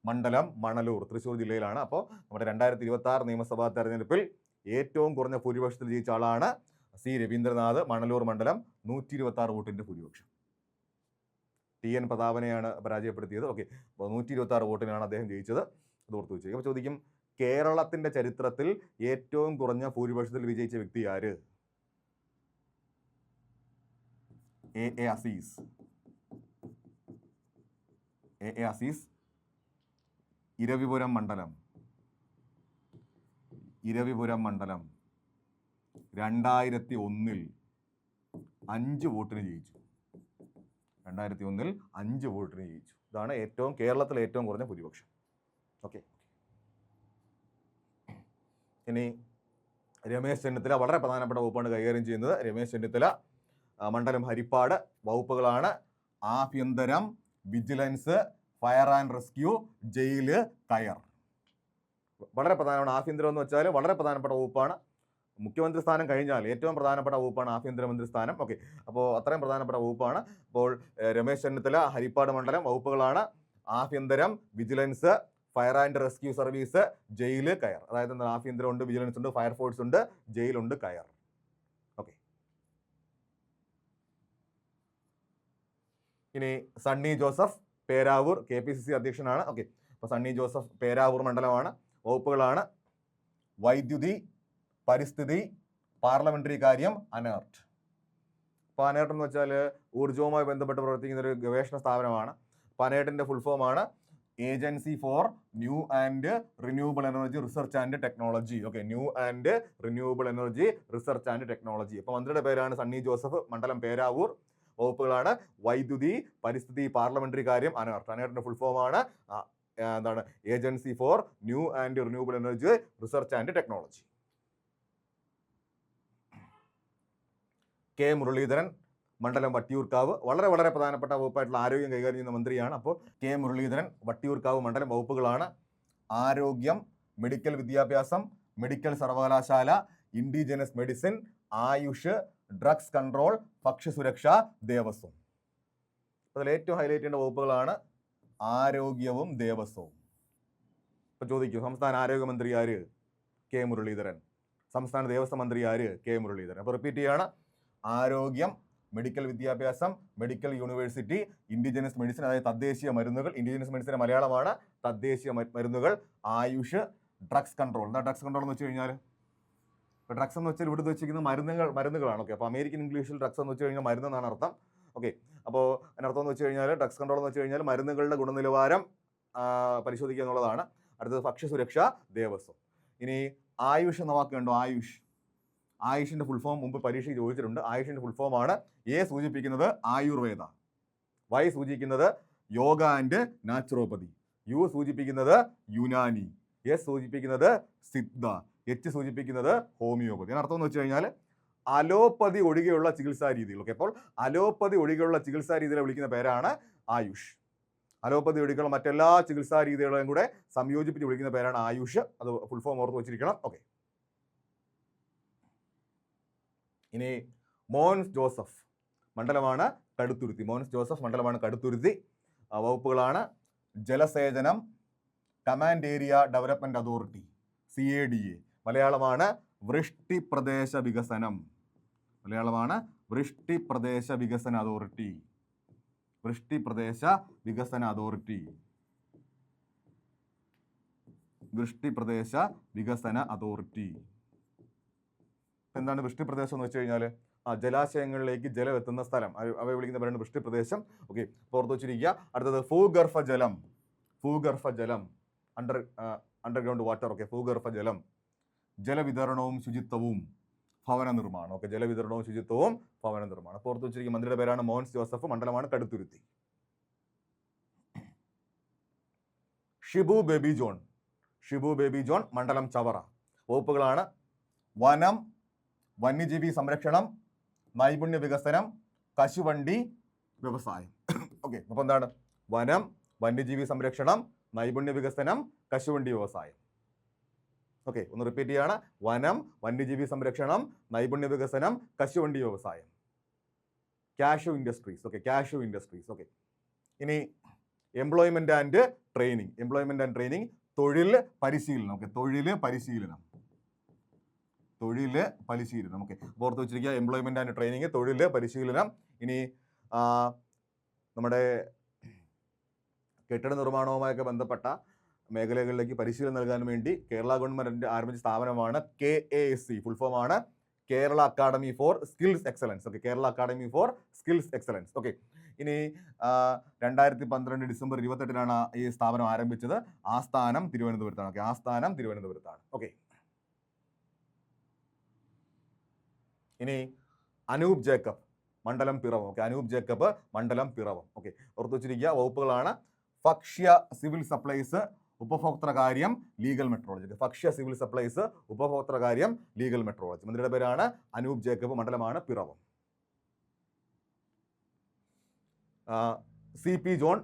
A: മണ്ഡലം മണലൂർ, തൃശ്ശൂർ ജില്ലയിലാണ്. അപ്പോൾ നമ്മുടെ 2026 നിയമസഭാ തെരഞ്ഞെടുപ്പിൽ ഏറ്റവും കുറഞ്ഞ ഭൂരിപക്ഷത്തിൽ ജയിച്ച ആളാണ് C രവീന്ദ്രനാഥ്. മണലൂർ മണ്ഡലം 126 വോട്ടിന്റെ ഭൂരിപക്ഷം. TN പ്രതാപനെയാണ് പരാജയപ്പെടുത്തിയത്. ഓക്കെ, അപ്പോൾ 126 വോട്ടിനാണ് അദ്ദേഹം ജയിച്ചത്. അത് ഓർത്ത് വെച്ചു. അപ്പോൾ ചോദിക്കും, കേരളത്തിന്റെ ചരിത്രത്തിൽ ഏറ്റവും കുറഞ്ഞ ഭൂരിപക്ഷത്തിൽ വിജയിച്ച വ്യക്തി ആര്? AA അസീസ്. AA അസീസ്, ഇരവിപുരം മണ്ഡലം. 2001 5 വോട്ടിന് ജയിച്ചു. 2001 5 വോട്ടിന് ജയിച്ചു. ഇതാണ് കേരളത്തിലെ ഏറ്റവും കുറഞ്ഞ ഭൂരിപക്ഷം. ഓക്കെ. ഇനി രമേശ് ചെന്നിത്തല വളരെ പ്രധാനപ്പെട്ട വകുപ്പാണ് കൈകാര്യം ചെയ്യുന്നത്. രമേശ് ചെന്നിത്തല മണ്ഡലം ഹരിപ്പാട്. വകുപ്പുകളാണ് ആഭ്യന്തരം, വിജിലൻസ്, ഫയർ ആൻഡ് റെസ്ക്യൂ, ജയില്, കയർ. വളരെ പ്രധാനമാണ്. ആഭ്യന്തരം എന്ന് വെച്ചാൽ വളരെ പ്രധാനപ്പെട്ട വകുപ്പാണ്. മുഖ്യമന്ത്രി സ്ഥാനം കഴിഞ്ഞാൽ ഏറ്റവും പ്രധാനപ്പെട്ട വകുപ്പാണ് ആഭ്യന്തരമന്ത്രി സ്ഥാനം. ഓക്കെ, അപ്പോൾ അത്രയും പ്രധാനപ്പെട്ട വകുപ്പാണ്. അപ്പോൾ രമേശ് ചെന്നിത്തല ഹരിപ്പാട് മണ്ഡലം. വകുപ്പുകളാണ് ആഭ്യന്തരം, vigilance, fire and rescue service, ജയില്, കയർ. അതായത് ആഭ്യന്തരം ഉണ്ട്, വിജിലൻസ് ഉണ്ട്, ഫയർഫോഴ്സ് ഉണ്ട്, ജയിലുണ്ട്, കയർ. ഓക്കെ. ഇനി സണ്ണി ജോസഫ് പേരാവൂർ KPCC അധ്യക്ഷനാണ്. ഓക്കെ, അപ്പോൾ സണ്ണി ജോസഫ് പേരാവൂർ മണ്ഡലമാണ്. വകുപ്പുകളാണ് വൈദ്യുതി, പരിസ്ഥിതി, പാർലമെന്ററി കാര്യം, അനേർട്ട്. അപ്പോൾ അനേർട്ട് എന്ന് വെച്ചാൽ ഊർജ്ജവുമായി ബന്ധപ്പെട്ട് പ്രവർത്തിക്കുന്ന ഒരു ഗവേഷണ സ്ഥാപനമാണ്. അപ്പോൾ അനേർട്ടിന്റെ ഫുൾ ഫോമാണ് agency for new and renewable energy research and technology. Okay, new and renewable energy research and technology. അപ്പോൾ മന്ത്രിയുടെ പേരാണ് സണ്ണി ജോസഫ്, മണ്ഡലം പേരാവൂർ. വകുപ്പുകളാണ് വൈദ്യുതി, പരിസ്ഥിതി, പാർലമെന്ററി കാര്യം, അനേർട്ട്. അനേർട്ടിന്റെ ഫുൾ ഫോമാണ് എന്താണ്? Agency for new and renewable energy research and technology. K Muraleedharan, മണ്ഡലം വട്ടിയൂർക്കാവ്. വളരെ വളരെ പ്രധാനപ്പെട്ട വകുപ്പായിട്ടുള്ള ആരോഗ്യം കൈകാര്യം ചെയ്യുന്ന മന്ത്രിയാണ്. അപ്പോൾ കെ മുരളീധരൻ, വട്ടിയൂർക്കാവ് മണ്ഡലം. വകുപ്പുകളാണ് ആരോഗ്യം, മെഡിക്കൽ വിദ്യാഭ്യാസം, മെഡിക്കൽ സർവകലാശാല, indigenous medicine, AYUSH, drugs control, ഭക്ഷ്യസുരക്ഷ, ദേവസ്വം. അതിൽ ഏറ്റവും ഹൈലൈറ്റ് ചെയ്യേണ്ട വകുപ്പുകളാണ് ആരോഗ്യവും ദേവസ്വവും. ഇപ്പൊ ചോദിക്കും, സംസ്ഥാന ആരോഗ്യമന്ത്രി ആര്? കെ മുരളീധരൻ. സംസ്ഥാന ദേവസ്വം മന്ത്രി ആര്? കെ മുരളീധരൻ. അപ്പോൾ റിപ്പീറ്റ് ചെയ്യാണ്: ആരോഗ്യം, മെഡിക്കൽ വിദ്യാഭ്യാസം, മെഡിക്കൽ യൂണിവേഴ്സിറ്റി, ഇൻഡിജിനസ് മെഡിസിൻ, അതായത് തദ്ദേശീയ മരുന്നുകൾ. ഇൻഡിജിനസ് മെഡിസിന്റെ മലയാളമാണ് തദ്ദേശീയ മരുന്നുകൾ, ആയുഷ്, ഡ്രഗ്സ് കൺട്രോൾ. എന്താ ഡ്രഗ്സ് കൺട്രോൾ എന്ന് വെച്ച് കഴിഞ്ഞാൽ? ഇപ്പോൾ ഡ്രഗ്സ് എന്ന് വെച്ചാൽ ഇവിടെ വെച്ചിരിക്കുന്ന മരുന്നുകളാണ്. ഓക്കെ, അപ്പോൾ അമേരിക്കൻ ഇംഗ്ലീഷിൽ ഡ്രഗ്സ് എന്ന് വെച്ച് കഴിഞ്ഞാൽ മരുന്ന് എന്നാണ് അർത്ഥം. ഓക്കെ, അപ്പോൾ അതിനർത്ഥം എന്ന് വെച്ച് കഴിഞ്ഞാൽ ഡ്രഗ്സ് കൺട്രോൾ എന്ന് വെച്ച് കഴിഞ്ഞാൽ മരുന്നുകളുടെ ഗുണനിലവാരം പരിശോധിക്കുക എന്നുള്ളതാണ്. അടുത്തത് ഭക്ഷ്യസുരക്ഷ, ദേവസ്വം. ഇനി ആയുഷ് എന്ന വാക്ക് കണ്ടോ? ആയുഷിന്റെ ഫുൾ ഫോം മുമ്പ് പരീക്ഷയ്ക്ക് ചോദിച്ചിട്ടുണ്ട്. ആയുഷിന്റെ ഫുൾ ഫോമാണ് എ സൂചിപ്പിക്കുന്നത് ആയുർവേദ, വൈ സൂചിപ്പിക്കുന്നത് യോഗ ആൻഡ് നാച്ചുറോപ്പതി, യു സൂചിപ്പിക്കുന്നത് യുനാനി, എസ് സൂചിപ്പിക്കുന്നത് സിദ്ധ, എച്ച് സൂചിപ്പിക്കുന്നത് ഹോമിയോപ്പതി. അതിനർത്ഥം എന്ന് വെച്ച് കഴിഞ്ഞാൽ അലോപ്പതി ഒഴികെയുള്ള ചികിത്സാ രീതികൾ. ഓക്കെ, അപ്പോൾ അലോപ്പതി ഒഴികെയുള്ള ചികിത്സാ രീതികളെ വിളിക്കുന്ന പേരാണ് ആയുഷ്. അലോപ്പതി ഒഴികെയുള്ള മറ്റെല്ലാ ചികിത്സാ രീതികളെയും കൂടെ സംയോജിപ്പിച്ച് വിളിക്കുന്ന പേരാണ് ആയുഷ്. അത് ഫുൾ ഫോം ഓർത്ത് വെച്ചിരിക്കണം. ഓക്കെ, ഇനി മോൻസ് ജോസഫ് മണ്ഡലമാണ് കടുത്തുരുത്തി. മോൻസ് ജോസഫ് മണ്ഡലമാണ് കടുത്തുരുത്തി. വകുപ്പുകളാണ് ജലസേചനം, command area development authority, CADA. മലയാളമാണ് വൃഷ്ടിപ്രദേശ വികസനം. മലയാളമാണ് വൃഷ്ടിപ്രദേശ വികസന അതോറിറ്റി. വൃഷ്ടിപ്രദേശ വികസന അതോറിറ്റി. വൃഷ്ടിപ്രദേശ വികസന അതോറിറ്റി. എന്താണ് വൃഷ്ടിപ്രദേശം എന്ന് വെച്ച് കഴിഞ്ഞാൽ? ജലാശയങ്ങളിലേക്ക് ജലം എത്തുന്ന സ്ഥലം, അവയെ വിളിക്കുന്ന പേരാണ് വൃഷ്ടിപ്രദേശം. ഓക്കെ, പുറത്തു വെച്ചിരിക്കുക. അടുത്തത് ഭൂഗർഭജലം. ഭൂഗർഭജലം, അണ്ടർഗ്രൗണ്ട് വാട്ടർ. ഓക്കെ, ഭൂഗർഭജലം. ജലവിതരണവും ശുചിത്വവും, ഭവന നിർമ്മാണം. ഓക്കെ, ജലവിതരണവും ശുചിത്വവും ഭവന നിർമ്മാണം. പുറത്തു വെച്ചിരിക്കുന്ന മന്ത്രിയുടെ പേരാണ് മോൻസ് ജോസഫ്, മണ്ഡലമാണ് Kaduthuruthy. Shibu baby John. Shibu baby John, മണ്ഡലം ചവറ. വകുപ്പുകളാണ് വനം, വന്യജീവി സംരക്ഷണം, നൈപുണ്യ വികസനം, കശുവണ്ടി, വ്യവസായം. ഓക്കെ, അപ്പോൾ എന്താണ്? വനം, വന്യജീവി സംരക്ഷണം, നൈപുണ്യ വികസനം, കശുവണ്ടി, വ്യവസായം. ഓക്കെ, ഒന്ന് റിപ്പീറ്റ് ചെയ്യാണ്: വനം, വന്യജീവി സംരക്ഷണം, നൈപുണ്യ വികസനം, കശുവണ്ടി, വ്യവസായം. Cashew industries. Okay, cashew industries. Okay, ഇനി employment and training. Employment and training, തൊഴിൽ പരിശീലനം. ഓക്കെ, തൊഴിൽ പരിശീലനം. തൊഴിൽ പരിശീലനം. ഓക്കെ, ഓർത്ത് വെച്ചിരിക്കുക: എംപ്ലോയ്മെന്റ് ആൻഡ് ട്രെയിനിങ്, തൊഴിൽ പരിശീലനം. ഇനി നമ്മുടെ കെട്ടിട നിർമ്മാണവുമായൊക്കെ ബന്ധപ്പെട്ട മേഖലകളിലേക്ക് പരിശീലനം നൽകാൻ വേണ്ടി കേരള ഗവൺമെന്റ് ആരംഭിച്ച സ്ഥാപനമാണ് KASC. ഫുൾ ഫോം ആണ് Kerala academy four skills excellence. Okay, Kerala academy four skills excellence. Okay, ഇനി 2012 ഡിസംബർ 28 ഈ സ്ഥാപനം ആരംഭിച്ചത്. ആസ്ഥാനം തിരുവനന്തപുരത്താണ്. ഓക്കെ, ആസ്ഥാനം തിരുവനന്തപുരത്താണ്. ഓക്കെ, ഇനി അനൂപ് ജേക്കബ്, മണ്ഡലം പിറവം. ഓക്കെ, അനൂപ് ജേക്കബ്, മണ്ഡലം പിറവം. ഓക്കെ, ഓർത്ത് വെച്ചിരിക്കുക. വകുപ്പുകളാണ് ഭക്ഷ്യ സിവിൽ സപ്ലൈസ്, ഉപഭോക്തൃകാര്യം, ലീഗൽ മെട്രോളജി. ഭക്ഷ്യ സിവിൽ സപ്ലൈസ്, ഉപഭോക്തൃകാര്യം, ലീഗൽ മെട്രോളജി. മന്ത്രിയുടെ പേരാണ് അനൂപ് ജേക്കബ്, മണ്ഡലമാണ് പിറവം. CP ജോൺ,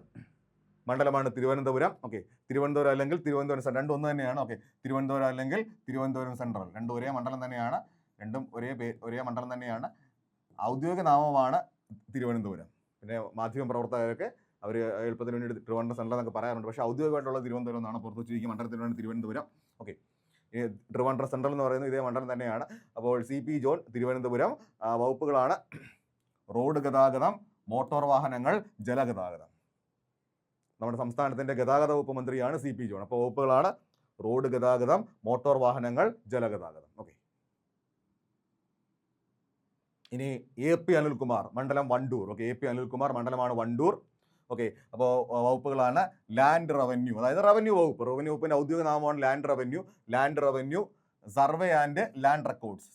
A: മണ്ഡലമാണ് തിരുവനന്തപുരം. ഓക്കെ, തിരുവനന്തപുരം അല്ലെങ്കിൽ തിരുവനന്തപുരം സെൻട്രൽ, രണ്ടും ഒന്ന് തന്നെയാണ്. ഓക്കെ, തിരുവനന്തപുരം അല്ലെങ്കിൽ തിരുവനന്തപുരം സെൻട്രൽ, രണ്ടും ഒരേ മണ്ഡലം തന്നെയാണ്. രണ്ടും ഒരേ മണ്ഡലം തന്നെയാണ്. ഔദ്യോഗിക നാമമാണ് തിരുവനന്തപുരം. പിന്നെ മാധ്യമ പ്രവർത്തകരൊക്കെ അവർ എളുപ്പത്തിന് വേണ്ടി ട്രിവാൻഡ്രം സെൻട്രൽ എന്നൊക്കെ പറയാറുണ്ട്. പക്ഷേ ഔദ്യോഗികമായിട്ടുള്ള തിരുവനന്തപുരം എന്നാണ് പുറത്ത് വെച്ചിരിക്കുക. മണ്ഡലത്തിനാണ് തിരുവനന്തപുരം. ഓക്കെ, ട്രിവാൻഡ്രം സെൻട്രൽ എന്ന് പറയുന്നത് ഇതേ മണ്ഡലം തന്നെയാണ്. അപ്പോൾ CP ജോൺ, തിരുവനന്തപുരം. വകുപ്പുകളാണ് റോഡ് ഗതാഗതം, മോട്ടോർ വാഹനങ്ങൾ, ജലഗതാഗതം. നമ്മുടെ സംസ്ഥാനത്തിന്റെ ഗതാഗത വകുപ്പ് മന്ത്രിയാണ് CP ജോൺ. അപ്പോൾ വകുപ്പുകളാണ് റോഡ് ഗതാഗതം, മോട്ടോർ വാഹനങ്ങൾ, ജലഗതാഗതം. ഓക്കെ, ഇനി AP അനിൽകുമാർ, മണ്ഡലം വണ്ടൂർ. ഓക്കെ, AP അനിൽകുമാർ, മണ്ഡലമാണ് വണ്ടൂർ. ഓക്കെ, അപ്പോൾ വകുപ്പുകളാണ് ലാൻഡ് റവന്യൂ, അതായത് റവന്യൂ വകുപ്പ്. റവന്യൂ വകുപ്പിന്റെ ഔദ്യോഗിക നാമമാണ് land revenue, survey and land records,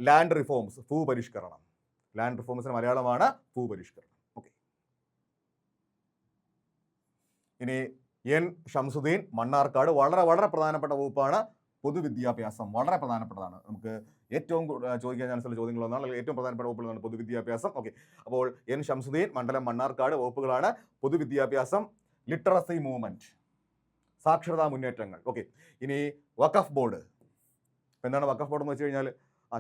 A: land reforms, ഭൂപരിഷ്കരണം. ലാൻഡ് റിഫോംസിന് മലയാളമാണ് ഭൂപരിഷ്കരണം. ഓക്കെ, ഇനി N ഷംസുദ്ദീൻ, മണ്ണാർക്കാട്. വളരെ വളരെ പ്രധാനപ്പെട്ട വകുപ്പാണ് പൊതുവിദ്യാഭ്യാസം. വളരെ പ്രധാനപ്പെട്ടതാണ്. നമുക്ക് ഏറ്റവും ചോദിക്കാൻ ചാൻസുള്ള ചോദ്യങ്ങളൊന്നാണ്, അല്ലെങ്കിൽ ഏറ്റവും പ്രധാനപ്പെട്ട വകുപ്പുകളാണ് പൊതുവിദ്യാഭ്യാസം. ഓക്കെ, അപ്പോൾ N ഷംസുദ്ദീൻ, മണ്ഡലം മണ്ണാർക്കാട്. വകുപ്പുകളാണ് പൊതുവിദ്യാഭ്യാസം, ലിറ്ററസി മൂവ്മെന്റ്, സാക്ഷരതാ മുന്നേറ്റങ്ങൾ. ഓക്കെ, ഇനി വഖഫ് ബോർഡ്. എന്താണ് വഖഫ് ബോർഡ് എന്ന് വെച്ച് കഴിഞ്ഞാൽ,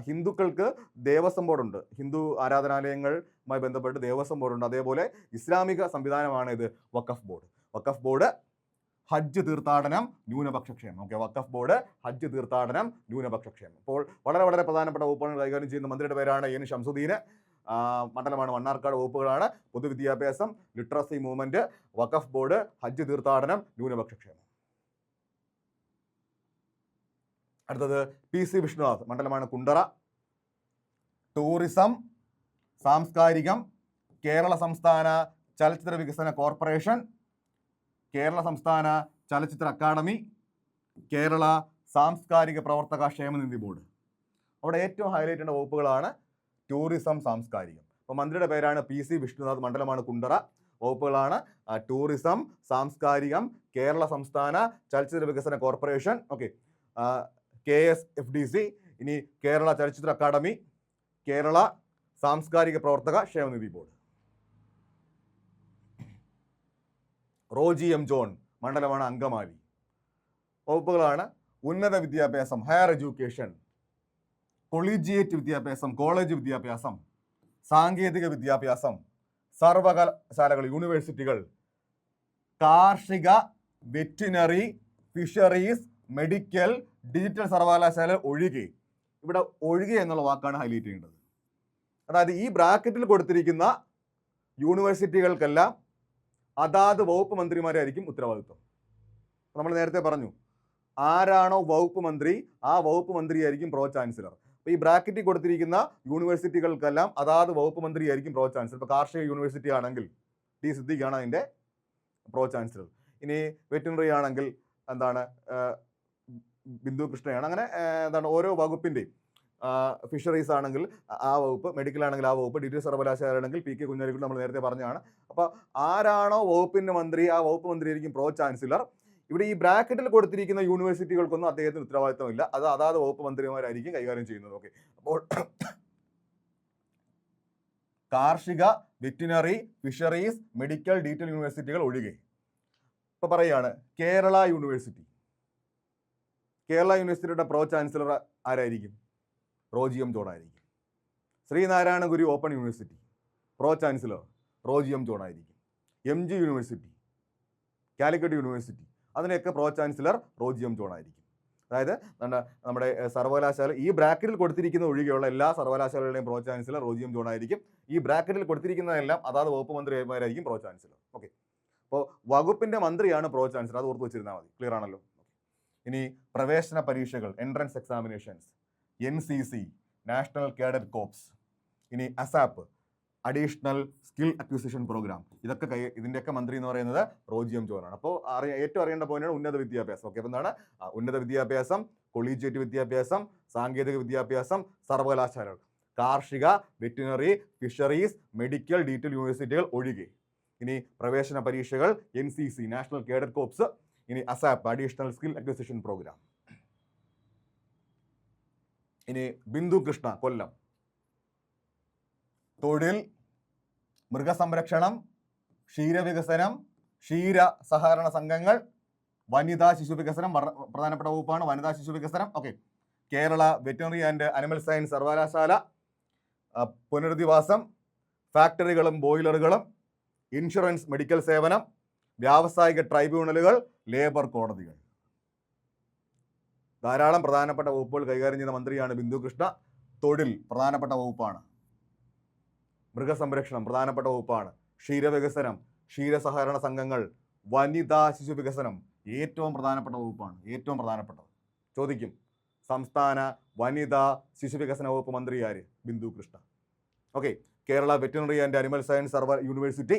A: ഹിന്ദുക്കൾക്ക് ദേവസ്വം ബോർഡുണ്ട്. ഹിന്ദു ആരാധനാലയങ്ങളുമായി ബന്ധപ്പെട്ട് ദേവസ്വം ബോർഡുണ്ട്. അതേപോലെ ഇസ്ലാമിക സംവിധാനമാണ് ഇത് വഖഫ് ബോർഡ്. വഖഫ് ബോർഡ് ഹജ്ജ് തീർത്ഥാടനം, ന്യൂനപക്ഷ ക്ഷേമം. ഓക്കെ, വഖഫ് ബോർഡ് ഹജ്ജ് തീർത്ഥാടനം, ന്യൂനപക്ഷ ക്ഷേമം. അപ്പോൾ വളരെ വളരെ പ്രധാനപ്പെട്ട വകുപ്പുകൾ കൈകാര്യം ചെയ്യുന്ന മന്ത്രിയുടെ പേരാണ് N ഷംസുദ്ദീൻ. മണ്ഡലമാണ് മണ്ണാർക്കാട്. വകുപ്പുകളാണ് പൊതുവിദ്യാഭ്യാസം, ലിറ്ററസി മൂവ്മെന്റ്, വഖഫ് ബോർഡ്, ഹജ്ജ് തീർത്ഥാടനം, ന്യൂനപക്ഷ ക്ഷേമം. അടുത്തത് PC വിഷ്ണുനാഥ്, മണ്ഡലമാണ് കുണ്ടറ. ടൂറിസം, സാംസ്കാരികം, കേരള സംസ്ഥാന ചലച്ചിത്ര വികസന കോർപ്പറേഷൻ, കേരള സംസ്ഥാന ചലച്ചിത്ര അക്കാദമി, കേരള സാംസ്കാരിക പ്രവർത്തക ക്ഷേമനിധി ബോർഡ്. അവിടെ ഏറ്റവും ഹൈലൈറ്റ് ചെയ്യേണ്ട വകുപ്പുകളാണ് ടൂറിസം, സാംസ്കാരികം. അപ്പോൾ മന്ത്രിയുടെ പേരാണ് PC വിഷ്ണുനാഥ്, മണ്ഡലമാണ് കുണ്ടറ. വകുപ്പുകളാണ് ടൂറിസം, സാംസ്കാരികം, കേരള സംസ്ഥാന ചലച്ചിത്ര വികസന കോർപ്പറേഷൻ. Okay, KSFDC. ഇനി കേരള ചലച്ചിത്ര അക്കാദമി, കേരള സാംസ്കാരിക പ്രവർത്തക ക്ഷേമനിധി ബോർഡ്. റോജി M ജോൺ, മണ്ഡലമാണ് അങ്കമാലി. വകുപ്പുകളാണ് ഉന്നത വിദ്യാഭ്യാസം, ഹയർ എഡ്യൂക്കേഷൻ, കൊളീജിയേറ്റ് വിദ്യാഭ്യാസം, കോളേജ് വിദ്യാഭ്യാസം, സാങ്കേതിക വിദ്യാഭ്യാസം, സർവകലാശാലകൾ, യൂണിവേഴ്സിറ്റികൾ, കാർഷിക, വെറ്റിനറി, ഫിഷറീസ്, മെഡിക്കൽ, ഡിജിറ്റൽ സർവകലാശാല ഒഴികെ. ഇവിടെ ഒഴികെ എന്നുള്ള വാക്കാണ് ഹൈലൈറ്റ് ചെയ്യേണ്ടത്. അതായത് ഈ ബ്രാക്കറ്റിൽ കൊടുത്തിരിക്കുന്ന യൂണിവേഴ്സിറ്റികൾക്കെല്ലാം അതാത് വകുപ്പ് മന്ത്രിമാരായിരിക്കും ഉത്തരവാദിത്വം. നമ്മൾ നേരത്തെ പറഞ്ഞു, ആരാണോ വകുപ്പ് മന്ത്രി ആ വകുപ്പ് മന്ത്രിയായിരിക്കും പ്രോ ചാൻസലർ. അപ്പോൾ ഈ ബ്രാക്കറ്റിൽ കൊടുത്തിരിക്കുന്ന യൂണിവേഴ്സിറ്റികൾക്കെല്ലാം അതാത് വകുപ്പ് മന്ത്രിയായിരിക്കും പ്രോ ചാൻസലർ. ഇപ്പോൾ കാർഷിക യൂണിവേഴ്സിറ്റി ആണെങ്കിൽ T സിദ്ദീഖാണ് അതിൻ്റെ പ്രോ ചാൻസലർ. ഇനി വെറ്റിനറി ആണെങ്കിൽ എന്താണ് ബിന്ദു കൃഷ്ണയാണ്. അങ്ങനെ എന്താണ് ഓരോ വകുപ്പിൻ്റെയും, ഫിഷറീസ് ആണെങ്കിൽ ആ വകുപ്പ്, മെഡിക്കൽ ആണെങ്കിൽ ആ വകുപ്പ്, ഡിജിറ്റൽ സർവകലാശാല ആണെങ്കിൽ PK കുഞ്ഞാലിക്കുട്ടി നമ്മൾ നേരത്തെ പറഞ്ഞതാണ്. അപ്പോൾ ആരാണോ വകുപ്പിൻ്റെ മന്ത്രി ആ വകുപ്പ് മന്ത്രിയായിരിക്കും പ്രോ ചാൻസലർ. ഇവിടെ ഈ ബ്രാക്കറ്റിൽ കൊടുത്തിരിക്കുന്ന യൂണിവേഴ്സിറ്റികൾക്കൊന്നും അദ്ദേഹത്തിന് ഉത്തരവാദിത്തമില്ല. അത് അതാത് വകുപ്പ് മന്ത്രിമാരായിരിക്കും കൈകാര്യം ചെയ്യുന്നത്. ഓക്കെ, അപ്പോൾ കാർഷിക, വെറ്റിനറി, ഫിഷറീസ്, മെഡിക്കൽ, ഡിജിറ്റൽ യൂണിവേഴ്സിറ്റികൾ ഒഴികെ. ഇപ്പോൾ പറയുകയാണ് കേരള യൂണിവേഴ്സിറ്റിയുടെ പ്രോ ചാൻസലർ ആരായിരിക്കും? റോജി M ജോൺ ആയിരിക്കും. Sreenarayana Guru open university pro chancellor Roji M John ആയിരിക്കും. MG യൂണിവേഴ്സിറ്റി, കാലിക്കറ്റ് യൂണിവേഴ്സിറ്റി, അതിനെയൊക്കെ pro chancellor Roji M John ആയിരിക്കും. അതായത് നമ്മുടെ സർവകലാശാല ഈ ബ്രാക്കറ്റിൽ കൊടുത്തിരിക്കുന്ന ഒഴികെയുള്ള എല്ലാ സർവകലാശാലകളുടെയും pro chancellor Roji M John ആയിരിക്കും. ഈ ബ്രാക്കറ്റിൽ കൊടുത്തിരിക്കുന്നതെല്ലാം അതാത് വകുപ്പ് മന്ത്രിമാരായിരിക്കും പ്രോ ചാൻസലർ. ഓക്കെ, അപ്പോൾ വകുപ്പിൻ്റെ മന്ത്രിയാണ് പ്രോ ചാൻസലർ. അത് ഓർത്ത് വെച്ചിരുന്നാൽ മതി. ക്ലിയർ ആണല്ലോ? ഇനി പ്രവേശന പരീക്ഷകൾ, entrance examinations, NCC, national cadet corps, ഇനി ASAP, additional skill acquisition programme, ഇതിൻ്റെയൊക്കെ മന്ത്രി എന്ന് പറയുന്നത് റോജി M ജോൺ ആണ്. അപ്പോൾ ഏറ്റവും അറിയേണ്ട പോയിന്റാണ് ഉന്നത വിദ്യാഭ്യാസം. ഓക്കെ, അപ്പോൾ എന്താണ് ഉന്നത വിദ്യാഭ്യാസം, കൊളീജിയേറ്റ് വിദ്യാഭ്യാസം, സാങ്കേതിക വിദ്യാഭ്യാസം, സർവകലാശാലകൾ. കാർഷിക, വെറ്റിനറി, ഫിഷറീസ്, മെഡിക്കൽ, ഡീറ്റെയിൽ യൂണിവേഴ്സിറ്റികൾ ഒഴികെ. ഇനി പ്രവേശന പരീക്ഷകൾ NCC നാഷണൽ കേഡറ്റ് കോർപ്സ്, ഇനി ASAP additional skill acquisition programme. ഇനി ബിന്ദു കൃഷ്ണ കൊല്ലം, തൊഴിൽ, മൃഗസംരക്ഷണം, ക്ഷീരവികസനം, ക്ഷീര സഹകരണ സംഘങ്ങൾ, വനിതാ ശിശു വികസനം പ്രധാനപ്പെട്ട വകുപ്പാണ് വനിതാ ശിശു വികസനം. Okay. Kerala veterinary and animal science സർവകലാശാല, പുനരധിവാസം, ഫാക്ടറികളും ബോയിലറുകളും, ഇൻഷുറൻസ് മെഡിക്കൽ സേവനം, വ്യാവസായിക ട്രൈബ്യൂണലുകൾ, ലേബർ കോടതികൾ. ധാരാളം പ്രധാനപ്പെട്ട വകുപ്പുകൾ കൈകാര്യം ചെയ്യുന്ന മന്ത്രിയാണ് ബിന്ദു കൃഷ്ണ. തൊഴിൽ പ്രധാനപ്പെട്ട വകുപ്പാണ്, മൃഗസംരക്ഷണം പ്രധാനപ്പെട്ട വകുപ്പാണ്, ക്ഷീരവികസനം, ക്ഷീരസഹകരണ സംഘങ്ങൾ, വനിതാ ശിശു വികസനം ഏറ്റവും പ്രധാനപ്പെട്ട വകുപ്പാണ്, ഏറ്റവും പ്രധാനപ്പെട്ടത്. ചോദിക്കും, സംസ്ഥാന വനിതാ ശിശു വികസന വകുപ്പ് മന്ത്രി ആര്? Bindu Krishna. Okay. Kerala veterinary and animal science university,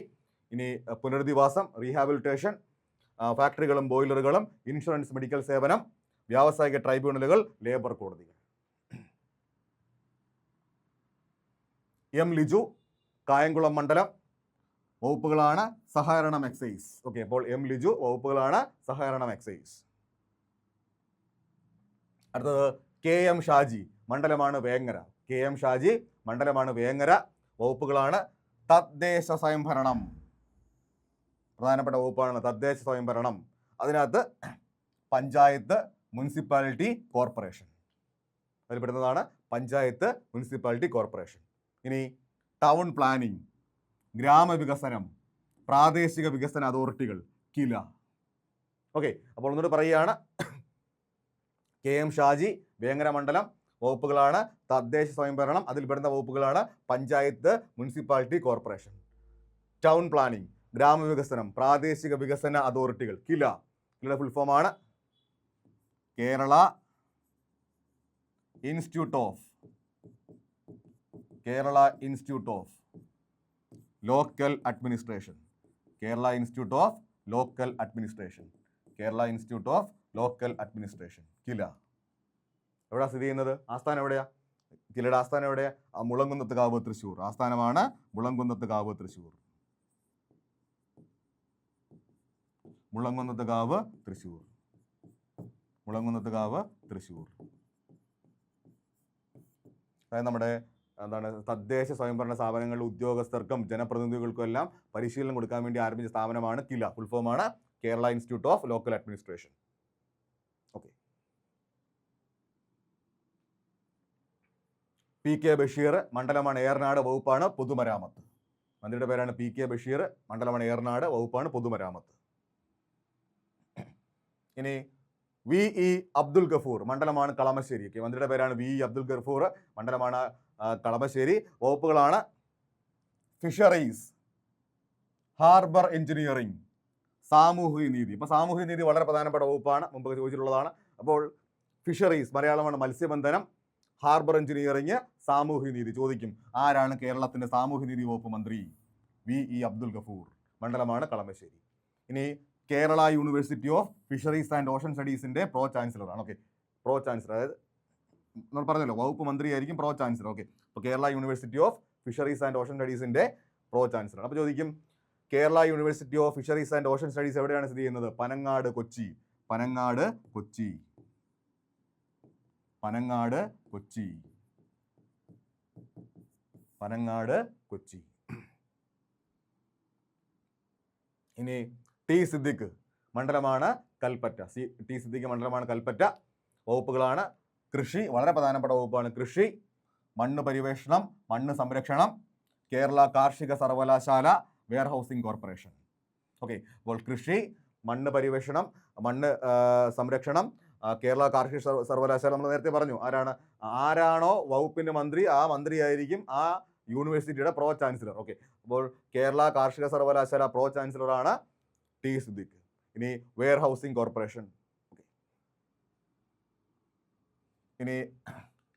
A: ഇനി പുനരധിവാസം, റീഹാബിലിറ്റേഷൻ, ഫാക്ടറികളും ബോയിലറുകളും, ഇൻഷുറൻസ് മെഡിക്കൽ സേവനം, വ്യാവസായിക ട്രൈബ്യൂണലുകൾ, ലേബർ കോടതികൾ. ലിജു കായംകുളം മണ്ഡലം, വകുപ്പുകളാണ് സഹകരണം, എക്സൈസ്. ഓക്കെ. അപ്പോൾ ലിജു വകുപ്പുകളാണ് സഹകരണം, എക്സൈസ്. അടുത്തത് ഷാജി മണ്ഡലമാണ് വേങ്ങര. ഷാജി മണ്ഡലമാണ് വേങ്ങര, വകുപ്പുകളാണ് തദ്ദേശ സ്വയംഭരണം. പ്രധാനപ്പെട്ട വകുപ്പാണ് തദ്ദേശ സ്വയംഭരണം. അതിനകത്ത് പഞ്ചായത്ത്, മുനിസിപ്പാലിറ്റി, കോർപ്പറേഷൻ അതിൽപ്പെടുന്നതാണ് പഞ്ചായത്ത്, മുനിസിപ്പാലിറ്റി, കോർപ്പറേഷൻ. ഇനി ടൗൺ പ്ലാനിംഗ്, ഗ്രാമവികസനം, പ്രാദേശിക വികസന അതോറിറ്റികൾ, കില. ഓക്കെ. അപ്പോൾ ഒന്നുകൂടി പറയുകയാണ്, ഷാജി വേങ്ങര മണ്ഡലം, വകുപ്പുകളാണ് തദ്ദേശ സ്വയംഭരണം, അതിൽപ്പെടുന്ന വകുപ്പുകളാണ് panchayat, municipality, corporation. Town planning, ഗ്രാമവികസനം, പ്രാദേശിക വികസന അതോറിറ്റികൾ, കില. കിലയുടെ ഫുൾ ഫോമാണ് Kerala institute of local administration. Kerala institute of local administration, KILA. എവിടെയാണ് സ്ഥിതി ചെയ്യുന്നത്? ആസ്ഥാനം എവിടെയാ? കിലയുടെ ആസ്ഥാനം എവിടെയാ? മുളങ്കുന്നത്ത് കാവ്, തൃശ്ശൂർ. ആസ്ഥാനമാണ് മുളങ്കുന്നത്ത് കാവ്, തൃശ്ശൂർ. അതായത് നമ്മുടെ തദ്ദേശ സ്വയംഭരണ സ്ഥാപനങ്ങളിലെ ഉദ്യോഗസ്ഥർക്കും ജനപ്രതിനിധികൾക്കും എല്ലാം പരിശീലനം കൊടുക്കാൻ വേണ്ടി ആരംഭിച്ച സ്ഥാപനമാണ് കില. ഫുൾ ഫോമാണ് Kerala institute of local administration. Okay. PK Basheer മണ്ഡലമാണ് ഏറനാട്, വകുപ്പാണ് പൊതുമരാമത്ത്. മന്ത്രിയുടെ പേരാണ് PK ബഷീർ, മണ്ഡലമാണ് ഏറനാട്, വകുപ്പാണ് പൊതുമരാമത്ത്. ഇനി VE അബ്ദുൽ ഗഫൂർ, മണ്ഡലമാണ് കളമശ്ശേരി. മന്ത്രിയുടെ പേരാണ് VE അബ്ദുൽ ഗഫൂർ, മണ്ഡലമാണ് കളമശ്ശേരി, വകുപ്പുകളാണ് ഫിഷറീസ്, ഹാർബർ എഞ്ചിനീയറിംഗ്, സാമൂഹിക നീതി. ഇപ്പോൾ സാമൂഹിക നീതി വളരെ പ്രധാനപ്പെട്ട വകുപ്പാണ്, മുമ്പ് ചോദിച്ചിട്ടുള്ളതാണ്. അപ്പോൾ ഫിഷറീസ് മലയാളമാണ് മത്സ്യബന്ധനം, ഹാർബർ എഞ്ചിനീയറിംഗ്, സാമൂഹിക നീതി. ചോദിക്കും, ആരാണ് കേരളത്തിൻ്റെ സാമൂഹിക നീതി വകുപ്പ് മന്ത്രി? VE അബ്ദുൽ ഗഫൂർ, മണ്ഡലമാണ് കളമശ്ശേരി. ഇനി Kerala university of fisheries and ocean സ്റ്റഡീസിൻ്റെ പ്രോ ചാൻസലറാണ്. ഓക്കെ. പ്രോ ചാൻസലർ, അതായത് നമ്മൾ പറഞ്ഞല്ലോ വകുപ്പ് മന്ത്രി ആയിരിക്കും പ്രോ ചാൻസലർ. ഓക്കെ. അപ്പോൾ Kerala university of fisheries and ocean സ്റ്റഡീസിൻ്റെ പ്രോ ചാൻസലർ. അപ്പോൾ ചോദിക്കും, Kerala university of fisheries and ocean studies എവിടെയാണ് സ്ഥിതി ചെയ്യുന്നത്? പനങ്ങാട്, കൊച്ചി. ഇനി ടി സിദ്ദിഖ് മണ്ഡലമാണ് കൽപ്പറ്റ. മണ്ഡലമാണ് കൽപ്പറ്റ, വകുപ്പുകളാണ് കൃഷി, വളരെ പ്രധാനപ്പെട്ട വകുപ്പാണ് കൃഷി, മണ്ണ് പരിവേഷണം, മണ്ണ് സംരക്ഷണം, കേരള കാർഷിക സർവകലാശാല, വെയർ ഹൗസിംഗ് കോർപ്പറേഷൻ. ഓക്കെ. അപ്പോൾ കൃഷി, മണ്ണ് പരിവേഷണം, മണ്ണ് സംരക്ഷണം, കേരള കാർഷിക സർവകലാശാല. നമ്മൾ നേരത്തെ പറഞ്ഞു ആരാണോ വകുപ്പിൻ്റെ മന്ത്രി ആ മന്ത്രിയായിരിക്കും ആ യൂണിവേഴ്സിറ്റിയുടെ പ്രോ ചാൻസലർ. ഓക്കെ. അപ്പോൾ കേരള കാർഷിക സർവകലാശാല പ്രോ ചാൻസലറാണ് ടി സിദ്ദിഖ്. ഇനി വെയർ ഹൗസിംഗ് കോർപ്പറേഷൻ. ഇനി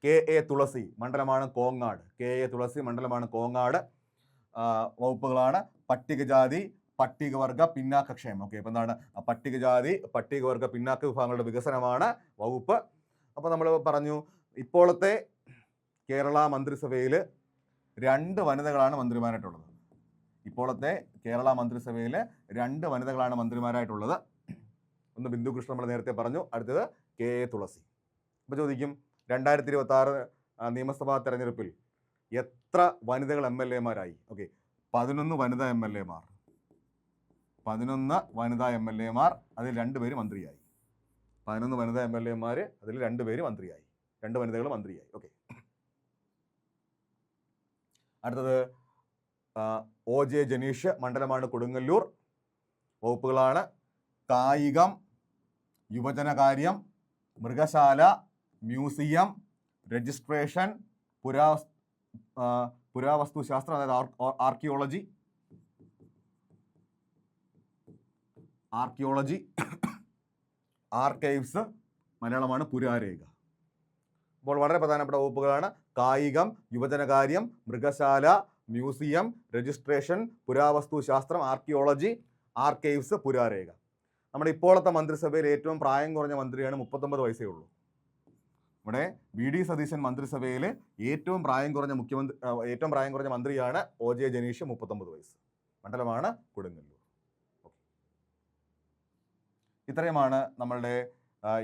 A: KA തുളസി, മണ്ഡലമാണ് കോങ്ങാട്. മണ്ഡലമാണ് കോങ്ങാട്, വകുപ്പുകളാണ് പട്ടികജാതി, പട്ടികവർഗ, പിന്നാക്കക്ഷേമം. ഓക്കെ. അപ്പോൾ എന്താണ് പട്ടികജാതി, പട്ടികവർഗ, പിന്നാക്ക വിഭാഗങ്ങളുടെ വികസനമാണ് വകുപ്പ്. അപ്പോൾ നമ്മൾ പറഞ്ഞു, ഇപ്പോഴത്തെ കേരള മന്ത്രിസഭയിൽ 2 വനിതകളാണ് മന്ത്രിമാരായിട്ടുള്ളത്. ഇപ്പോഴത്തെ കേരള മന്ത്രിസഭയിൽ 2 വനിതകളാണ് മന്ത്രിമാരായിട്ടുള്ളത്. ഒന്ന് ബിന്ദു കൃഷ്ണ നമ്മൾ നേരത്തെ പറഞ്ഞു, അടുത്തത് കെ എ തുളസി. അപ്പോൾ ചോദിക്കും 2026 നിയമസഭാ തെരഞ്ഞെടുപ്പിൽ എത്ര വനിതകൾ MLA-മാരായി? ഓക്കെ, 11 വനിതാ MLA-മാർ. 11 വനിതാ MLA-മാർ, അതിൽ 2 പേര് മന്ത്രിയായി. 11 വനിതാ MLA-മാർ, അതിൽ 2 പേര് മന്ത്രിയായി. 2 വനിതകൾ മന്ത്രിയായി. ഓക്കെ, അടുത്തത് OJ ജനീഷ്, മണ്ഡലമാണ് കൊടുങ്ങല്ലൂർ. വകുപ്പുകളാണ് കായികം, യുവജനകാര്യം, മൃഗശാല, മ്യൂസിയം, രജിസ്ട്രേഷൻ, പുരാവസ്തുശാസ്ത്രം, അതായത് ആർക്കിയോളജി, ആർക്കൈവ്സ്, മലയാളമാണ് പുരാരേഖ. അപ്പോൾ വളരെ പ്രധാനപ്പെട്ട വകുപ്പുകളാണ് കായികം, യുവജനകാര്യം, മൃഗശാല, മ്യൂസിയം, രജിസ്ട്രേഷൻ, പുരാവസ്തുശാസ്ത്രം, ആർക്കിയോളജി, ആർക്കൈവ്സ്, പുരാരേഖ. നമ്മുടെ ഇപ്പോഴത്തെ മന്ത്രിസഭയിൽ ഏറ്റവും പ്രായം കുറഞ്ഞ മന്ത്രിയാണ്, 39 വയസ്സേ ഉള്ളൂ. നമ്മുടെ VD സതീശൻ മന്ത്രിസഭയിൽ ഏറ്റവും പ്രായം കുറഞ്ഞ മന്ത്രിയാണ് OJ ജനീഷ്, 39 വയസ്സ്. മണ്ഡലമാണ് കൊടുങ്ങല്ലൂർ. ഇത്രയുമാണ് നമ്മളുടെ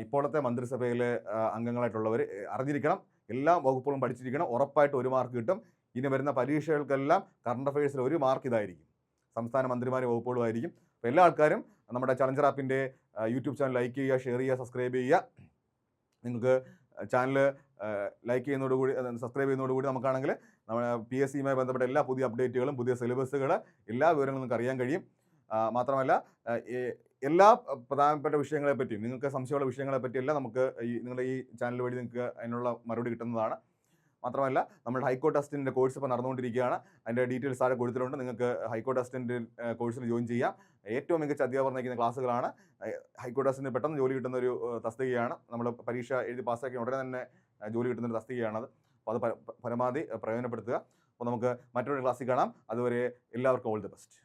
A: ഇപ്പോഴത്തെ മന്ത്രിസഭയിലെ അംഗങ്ങളായിട്ടുള്ളവർ അറിഞ്ഞിരിക്കണം. എല്ലാ വകുപ്പുകളും പഠിച്ചിരിക്കണം. ഉറപ്പായിട്ട് 1 മാർക്ക് കിട്ടും. ഇനി വരുന്ന പരീക്ഷകൾക്കെല്ലാം കറണ്ട് അഫയേഴ്സിൽ 1 മാർക്ക് ഇതായിരിക്കും, സംസ്ഥാന മന്ത്രിമാരും വകുപ്പുകളുമായിരിക്കും. അപ്പോൾ എല്ലാ ആൾക്കാരും നമ്മുടെ ചലഞ്ചർ ആപ്പിൻ്റെ യൂട്യൂബ് ചാനൽ ലൈക്ക് ചെയ്യുക, ഷെയർ ചെയ്യുക, സബ്സ്ക്രൈബ് ചെയ്യുക. നിങ്ങൾക്ക് ചാനൽ ലൈക്ക് ചെയ്യുന്നതോടുകൂടി, സബ്സ്ക്രൈബ് ചെയ്യുന്നതോടുകൂടി നമുക്കാണെങ്കിൽ നമ്മുടെ PSC-യുമായി ബന്ധപ്പെട്ട എല്ലാ പുതിയ അപ്ഡേറ്റുകളും, പുതിയ സിലബസുകൾ, എല്ലാ വിവരങ്ങളും നിങ്ങൾക്ക് അറിയാൻ കഴിയും. മാത്രമല്ല എല്ലാ പ്രധാനപ്പെട്ട വിഷയങ്ങളെപ്പറ്റിയും, നിങ്ങൾക്ക് സംശയമുള്ള വിഷയങ്ങളെപ്പറ്റിയെല്ലാം നമുക്ക് നിങ്ങളുടെ ഈ ചാനൽ വഴി നിങ്ങൾക്ക് അതിനുള്ള മറുപടി കിട്ടുന്നതാണ്. മാത്രമല്ല നമ്മുടെ ഹൈക്കോർട്ട് അസിസ്റ്റൻ്റിൻ്റെ കോഴ്സ് ഇപ്പോൾ നടന്നുകൊണ്ടിരിക്കുകയാണ്. അതിൻ്റെ ഡീറ്റെയിൽസ് താഴെ കൊടുത്തിട്ടുണ്ട്. നിങ്ങൾക്ക് ഹൈക്കോർട്ട് അസിസ്റ്റൻ്റ് കോഴ്സിൽ ജോയിൻ ചെയ്യാം. ഏറ്റവും മികച്ച അധ്യാപകർ നയിക്കുന്ന ക്ലാസ്സുകളാണ്. ഹൈക്കോർട്ട് അസിസ്റ്റൻ്റ് പെട്ടെന്ന് ജോലി കിട്ടുന്ന ഒരു തസ്തികയാണ്. നമ്മൾ പരീക്ഷ എഴുതി പാസ്സാക്കി ഉടനെ തന്നെ ജോലി കിട്ടുന്ന ഒരു തസ്തികയാണത്. അപ്പോൾ അത് പരമാവധി പ്രയോജനപ്പെടുത്തുക. അപ്പോൾ നമുക്ക് മറ്റൊരു ക്ലാസ്സിൽ കാണാം. അതുവരെ എല്ലാവർക്കും ഓൾ ദി ബെസ്റ്റ്.